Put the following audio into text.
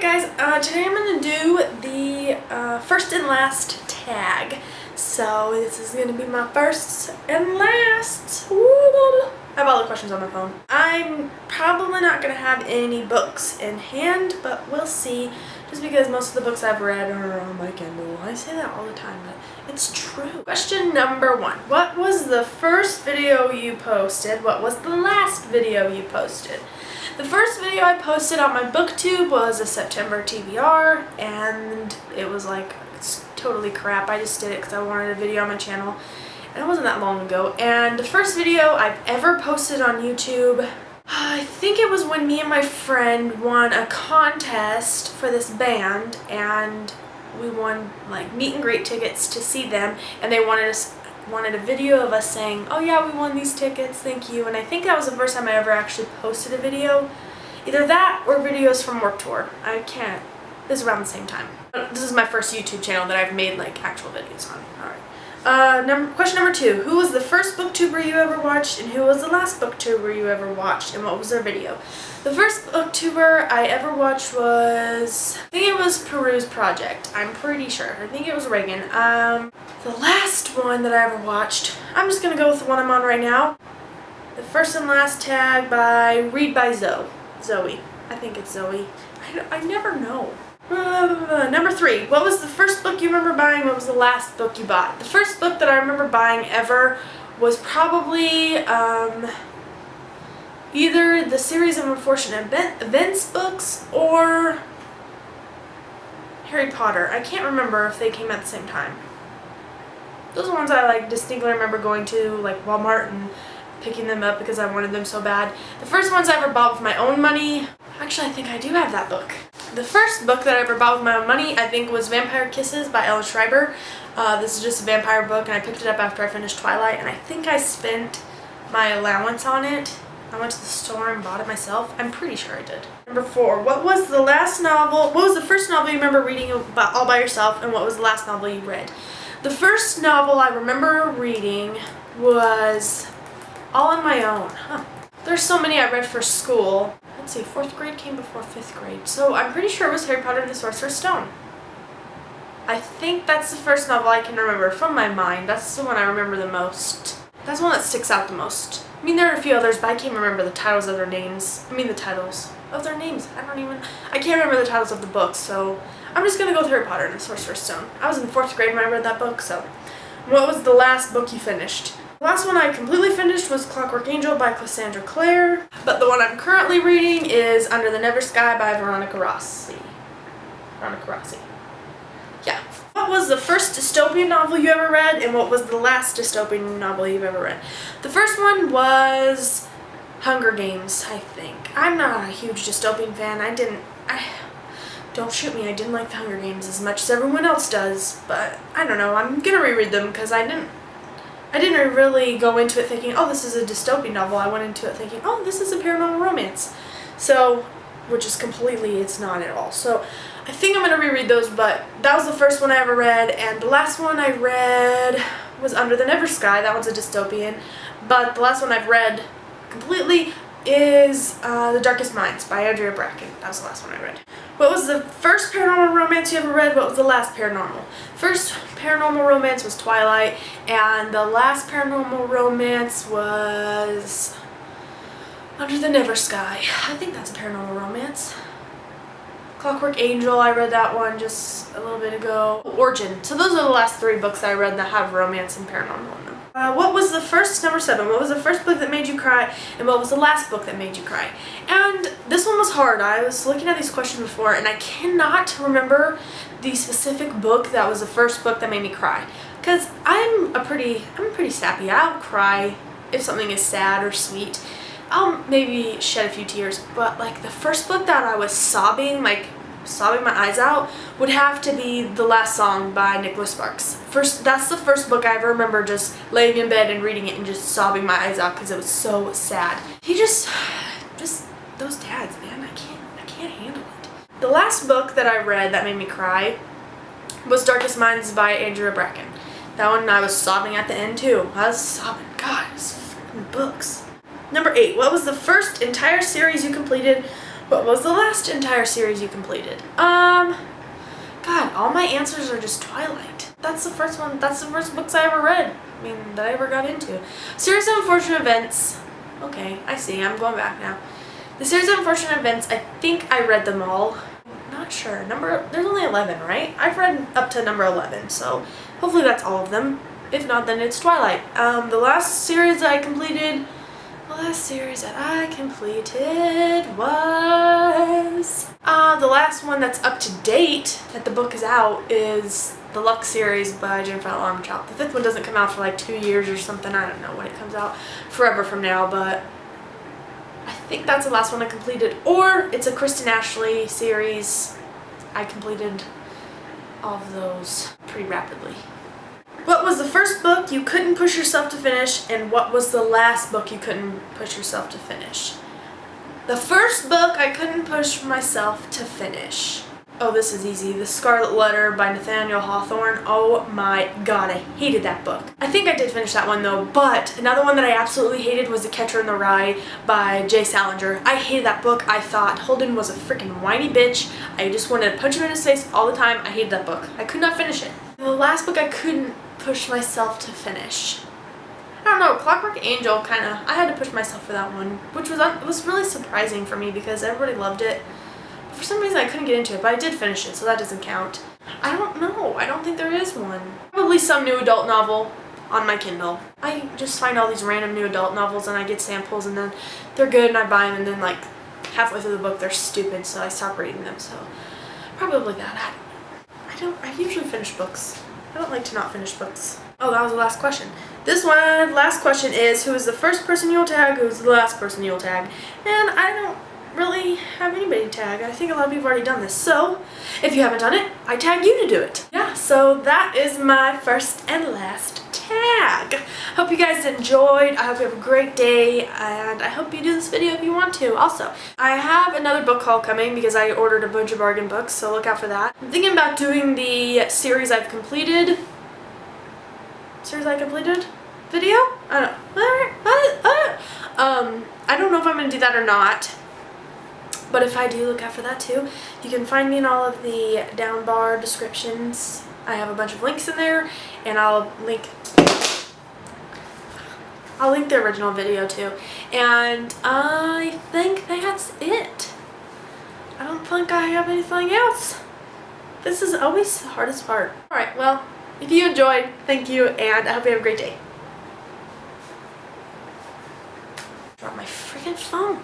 guys, today I'm going to do the first and last tag. So this is going to be my first and last. Woo! I have all the questions on my phone. I'm probably not going to have any books in hand, but we'll see. Just because most of the books I've read are on my Kindle. I say that all the time, but it's true. Question number 1. What was the first video you posted? What was the last video you posted? The first video I posted on my booktube was a September TBR, and it was like, it's totally crap. I just did it because I wanted a video on my channel, and it wasn't that long ago. And the first video I've ever posted on YouTube, I think it was when me and my friend won a contest for this band, and we won like meet and greet tickets to see them, and they wanted a video of us saying, oh yeah, we won these tickets, thank you. And I think that was the first time I ever actually posted a video. Either that or videos from Work Tour. I can't. This is around the same time. This is my first YouTube channel that I've made like actual videos on. Alright. Question number 2. Who was the first booktuber you ever watched, and who was the last booktuber you ever watched, and what was their video? The first booktuber I ever watched was, I think it was Peru's Project. I'm pretty sure. I think it was Reagan. The last one that I ever watched, I'm just going to go with the one I'm on right now. The first and last tag by Read by Zoe. Zoe. I think it's Zoe. I never know. Number 3. What was the first book you remember buying? What was the last book you bought? The first book that I remember buying ever was probably either the series of Unfortunate Events books or Harry Potter. I can't remember if they came at the same time. Those are ones I like distinctly remember going to like Walmart and picking them up because I wanted them so bad. The first ones I ever bought with my own money, actually I think I do have that book. The first book that I ever bought with my own money I think was Vampire Kisses by Ella Schreiber. This is just a vampire book, and I picked it up after I finished Twilight, and I think I spent my allowance on it. I went to the store and bought it myself. I'm pretty sure I did. Number 4. What was the first novel you remember reading all by yourself, and what was the last novel you read? The first novel I remember reading was all on my own. There's so many I read for school. Let's see, 4th grade came before 5th grade. So I'm pretty sure it was Harry Potter and the Sorcerer's Stone. I think that's the first novel I can remember from my mind. That's the one I remember the most. That's the one that sticks out the most. I mean, there are a few others, but I can't remember the titles of their names. I mean, the titles of their names. I can't remember the titles of the books, so I'm just going to go with Harry Potter and the Sorcerer's Stone. I was in 4th grade when I read that book, so. What was the last book you finished? The last one I completely finished was Clockwork Angel by Cassandra Clare, but the one I'm currently reading is Under the Never Sky by Veronica Rossi. Yeah. What was the first dystopian novel you ever read, and what was the last dystopian novel you've ever read? The first one was Hunger Games, I think. I'm not a huge dystopian fan. Don't shoot me, I didn't like the Hunger Games as much as everyone else does, but I don't know, I'm gonna reread them because I didn't really go into it thinking, oh, this is a dystopian novel. I went into it thinking, oh, this is a paranormal romance. So, which is completely, it's not at all. So, I think I'm going to reread those, but that was the first one I ever read, and the last one I read was Under the Never Sky. That one's a dystopian, but the last one I've read completely is The Darkest Minds by Andrea Bracken. That was the last one I read. What was the first paranormal romance you ever read? What was the last paranormal? First paranormal romance was Twilight, and the last paranormal romance was Under the Never Sky. I think that's a paranormal romance. Clockwork Angel, I read that one just a little bit ago. Origin. So those are the last 3 books I read that have romance and paranormal in them. What was the first, number 7, what was the first book that made you cry, and what was the last book that made you cry? And this one was hard. I was looking at these questions before, and I cannot remember the specific book that was the first book that made me cry. Because I'm pretty sappy. I'll cry if something is sad or sweet. I'll maybe shed a few tears, but like the first book that I was sobbing my eyes out would have to be The Last Song by Nicholas Sparks. That's the first book I ever remember just laying in bed and reading it and just sobbing my eyes out because it was so sad. He just those dads, man, I can't handle it. The last book that I read that made me cry was Darkest Minds by Andrea Bracken. That one I was sobbing at the end too. I was sobbing. God, it's freaking books. Number 8. What was the first entire series you completed? What was the last entire series you completed? God, all my answers are just Twilight. That's the first one. That's the first books I ever read. I mean, that I ever got into. Series of Unfortunate Events. Okay, I see. I'm going back now. The Series of Unfortunate Events, I think I read them all. Not sure. There's only 11, right? I've read up to number 11, so hopefully that's all of them. If not, then it's Twilight. The last series that I completed was the last one that's up to date that the book is out is the Luck series by Jennifer Armentrout. The 5th one doesn't come out for like 2 years or something. I don't know when it comes out, forever from now, but I think that's the last one I completed. Or it's a Kristen Ashley series. I completed all of those pretty rapidly. What was the first book you couldn't push yourself to finish, and what was the last book you couldn't push yourself to finish? The first book I couldn't push myself to finish. Oh, this is easy. The Scarlet Letter by Nathaniel Hawthorne. Oh my god, I hated that book. I think I did finish that one though, but another one that I absolutely hated was The Catcher in the Rye by Jay Salinger. I hated that book. I thought Holden was a freaking whiny bitch. I just wanted to punch him in his face all the time. I hated that book. I could not finish it. The last book I couldn't push myself to finish. I don't know, Clockwork Angel I had to push myself for that one, which was really surprising for me because everybody loved it. But for some reason I couldn't get into it, but I did finish it, so that doesn't count. I don't know, I don't think there is one. Probably some new adult novel on my Kindle. I just find all these random new adult novels and I get samples and then they're good and I buy them and then like halfway through the book they're stupid, so I stop reading them, so probably that. I usually finish books. I don't like to not finish books. Oh, that was the last question. This one, last question is, who is the first person you'll tag, who's the last person you'll tag? And I don't really have anybody to tag. I think a lot of people have already done this. So, if you haven't done it, I tag you to do it. Yeah, so that is my first and last tag. Hope you guys enjoyed. I hope you have a great day, and I hope you do this video if you want to. Also, I have another book haul coming because I ordered a bunch of bargain books, so look out for that. I'm thinking about doing the series I've completed. Video? I don't know. I don't know if I'm going to do that or not. But if I do, look out for that too. You can find me in all of the down bar descriptions. I have a bunch of links in there, and I'll link the original video too. And I think that's it. I don't think I have anything else. This is always the hardest part. Alright, well, if you enjoyed, thank you, and I hope you have a great day. Drop my freaking phone.